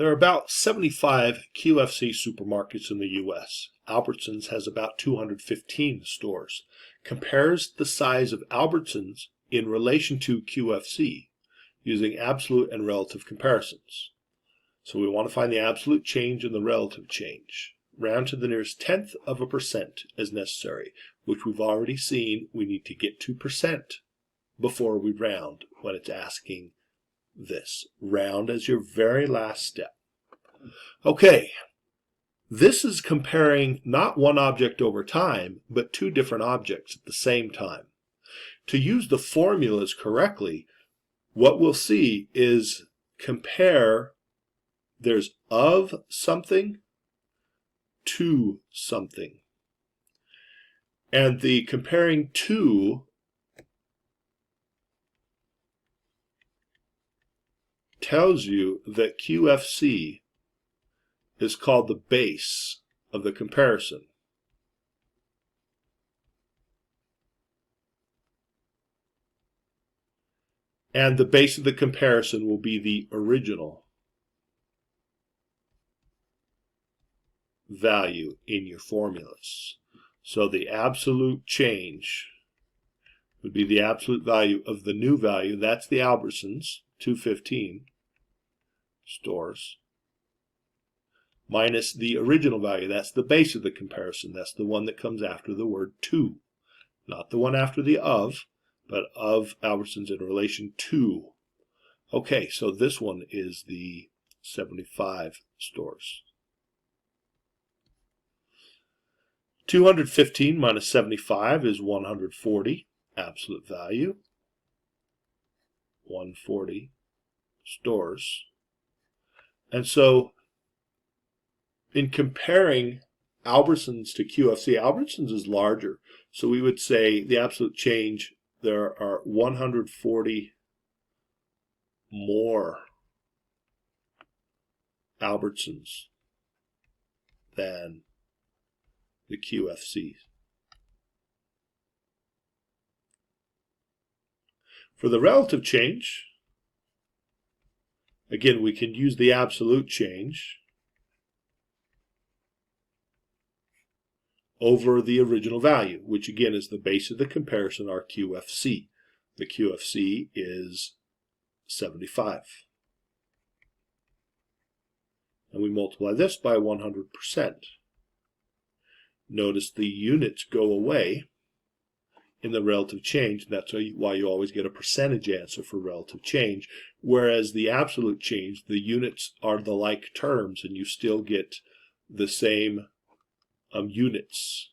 There are about 75 QFC supermarkets in the U.S. Albertsons has about 215 stores. Compares the size of Albertsons in relation to QFC using absolute and relative comparisons. So we want to find the absolute change and the relative change. Round to the nearest tenth of a percent as necessary, which we've already seen we need to get to percent before we round when it's asking this. Round as your very last step. Okay, this is comparing not one object over time, but two different objects at the same time. To use the formulas correctly, what we'll see is compare, there's of something to something. And the comparing to tells you that QFC is called the base of the comparison. And the base of the comparison will be the original value in your formulas. So the absolute change would be the absolute value of the new value. That's the Albertsons, 215 stores, minus the original value. That's the base of the comparison. That's the one that comes after the word to. Not the one after the of, but of Albertsons in relation to. Okay, so this one is the 75 stores. 215 minus 75 is 140, absolute value. 140 stores. And so in comparing Albertsons to QFC, Albertsons is larger. So we would say the absolute change, there are 140 more Albertsons than the QFCs. For the relative change, again, we can use the absolute change over the original value, which again is the base of the comparison, our QFC. The QFC is 75. And we multiply this by 100%. Notice the units go away in the relative change. That's why you always get a percentage answer for relative change, whereas the absolute change, the units are the like terms, and you still get the same units,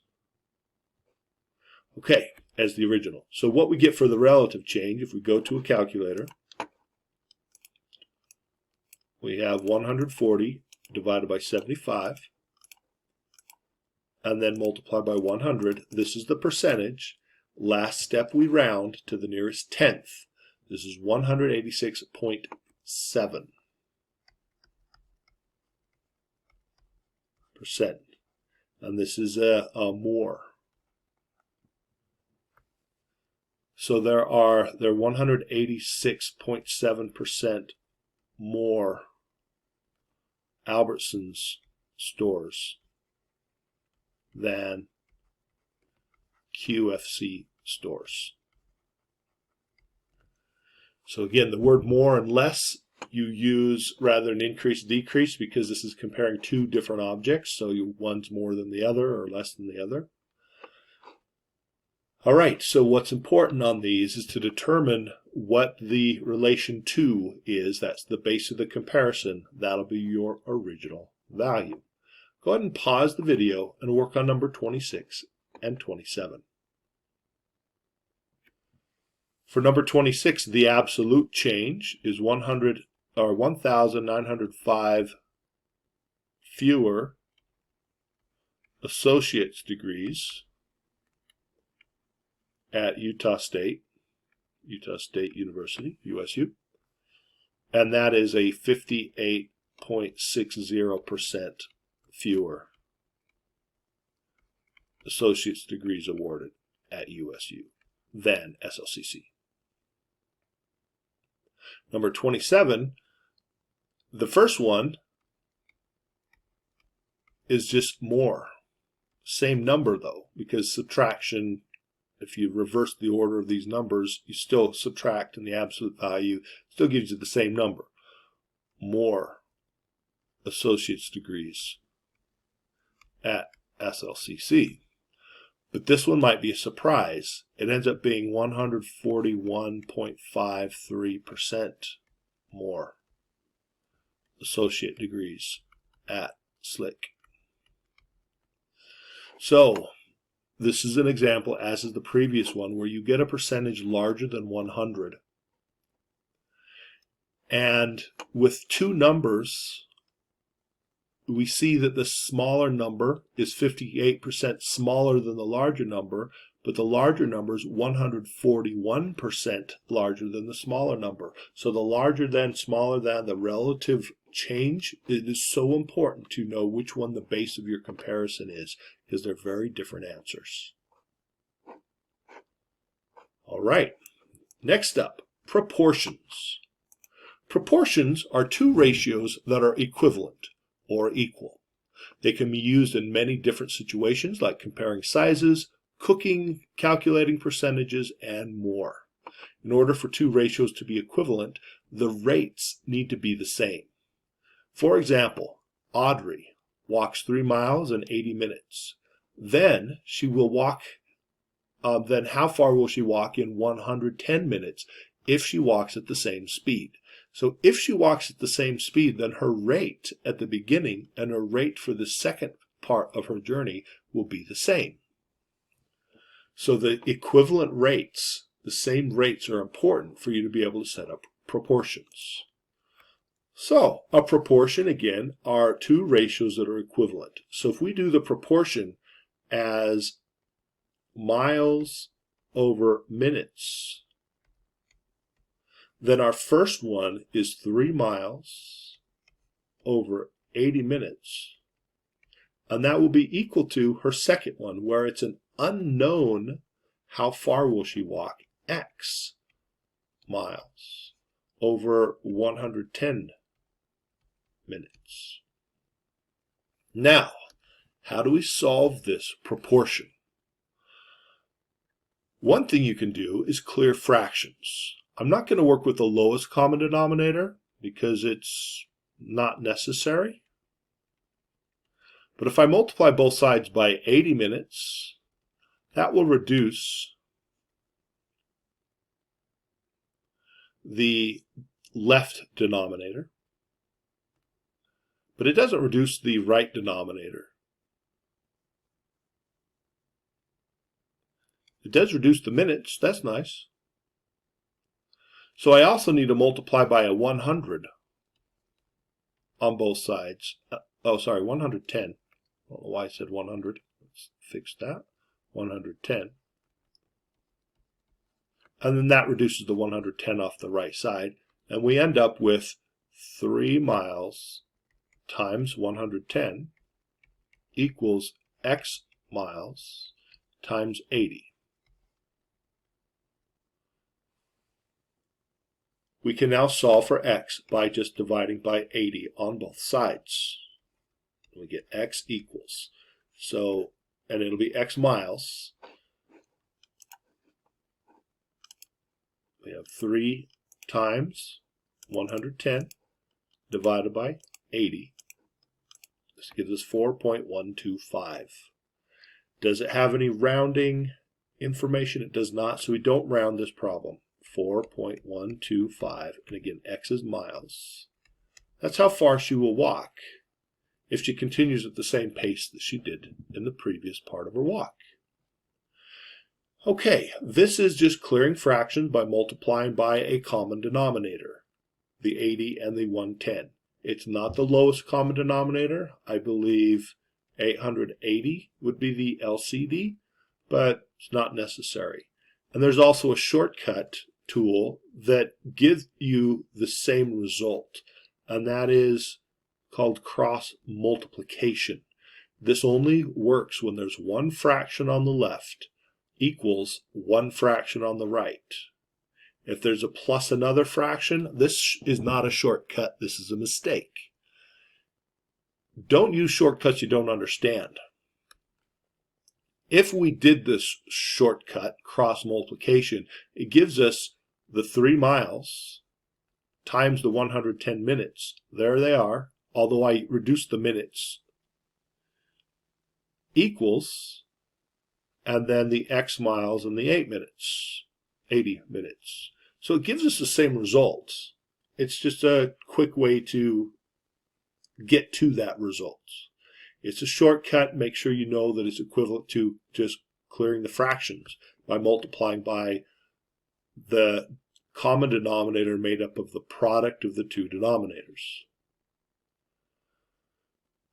okay, as the original. So what we get for the relative change, if we go to a calculator, we have 140 divided by 75, and then multiply by 100. This is the percentage. Last step, we round to the nearest tenth. This is 186.7%. And this is a more. So there are 186.7% more Albertsons stores than QFC stores. So again, the word more and less you use rather than increase, decrease, because this is comparing two different objects, so one's more than the other or less than the other. All right, so what's important on these is to determine what the relation to is. That's the base of the comparison. That'll be your original value. Go ahead and pause the video and work on number 26 and 27. For number 26, the absolute change is 1,905 fewer associate's degrees at Utah State University, USU, and that is a 58.60% fewer associate's degrees awarded at USU than SLCC. Number 27, the first one is just more. Same number though, because subtraction, if you reverse the order of these numbers, you still subtract and the absolute value still gives you the same number. More associate's degrees at SLCC. But this one might be a surprise. It ends up being 141.53% more associate degrees at SLIC. So this is an example, as is the previous one, where you get a percentage larger than 100. And with two numbers, we see that the smaller number is 58% smaller than the larger number, but the larger number is 141% larger than the smaller number. So the larger than, smaller than, the relative change, it is so important to know which one the base of your comparison is, because they're very different answers. All right, next up, proportions. Proportions are two ratios that are equivalent or equal. They can be used in many different situations, like comparing sizes, cooking, calculating percentages, and more. In order for two ratios to be equivalent, the rates need to be the same. For example, Audrey walks 3 miles in 80 minutes. Then she will walk, then how far will she walk in 110 minutes if she walks at the same speed? So if she walks at the same speed, then her rate at the beginning and her rate for the second part of her journey will be the same. So the equivalent rates, the same rates, are important for you to be able to set up proportions. So a proportion, again, are two ratios that are equivalent. So if we do the proportion as miles over minutes, then our first one is 3 miles over 80 minutes. And that will be equal to her second one, where it's an unknown, how far will she walk? X miles over 110 minutes. Now, how do we solve this proportion? One thing you can do is clear fractions. I'm not going to work with the lowest common denominator because it's not necessary. But if I multiply both sides by 80 minutes, that will reduce the left denominator, but it doesn't reduce the right denominator. It does reduce the minutes, that's nice. So I also need to multiply by a 100 on both sides. 110. I don't know why I said 100. Let's fix that. 110. And then that reduces the 110 off the right side. And we end up with 3 miles times 110 equals X miles times 80. We can now solve for X by just dividing by 80 on both sides. We get X equals. So, and it'll be X miles. We have 3 times 110 divided by 80. This gives us 4.125. Does it have any rounding information? It does not, so we don't round this problem. 4.125, and again, X is miles. That's how far she will walk if she continues at the same pace that she did in the previous part of her walk. Okay, this is just clearing fractions by multiplying by a common denominator, the 80 and the 110. It's not the lowest common denominator. I believe 880 would be the LCD, but it's not necessary. And there's also a shortcut tool that gives you the same result, and that is called cross multiplication. This only works when there's one fraction on the left equals one fraction on the right. If there's a plus another fraction, this is not a shortcut, this is a mistake. don't use shortcuts you don't understand. If we did this shortcut, cross multiplication, it gives us the 3 miles times the 110 minutes. There they are, although I reduced the minutes, equals, and then the X miles and the 80 minutes. So it gives us the same results. It's just a quick way to get to that result. It's a shortcut. Make sure you know that it's equivalent to just clearing the fractions by multiplying by the common denominator made up of the product of the two denominators.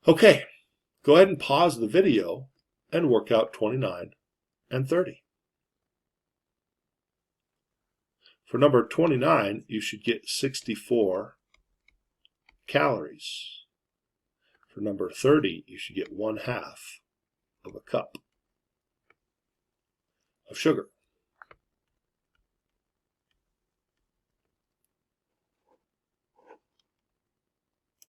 Okay, go ahead and pause the video and work out 29 and 30. For number 29, you should get 64 calories. For number 30, you should get 1/2 of a cup of sugar.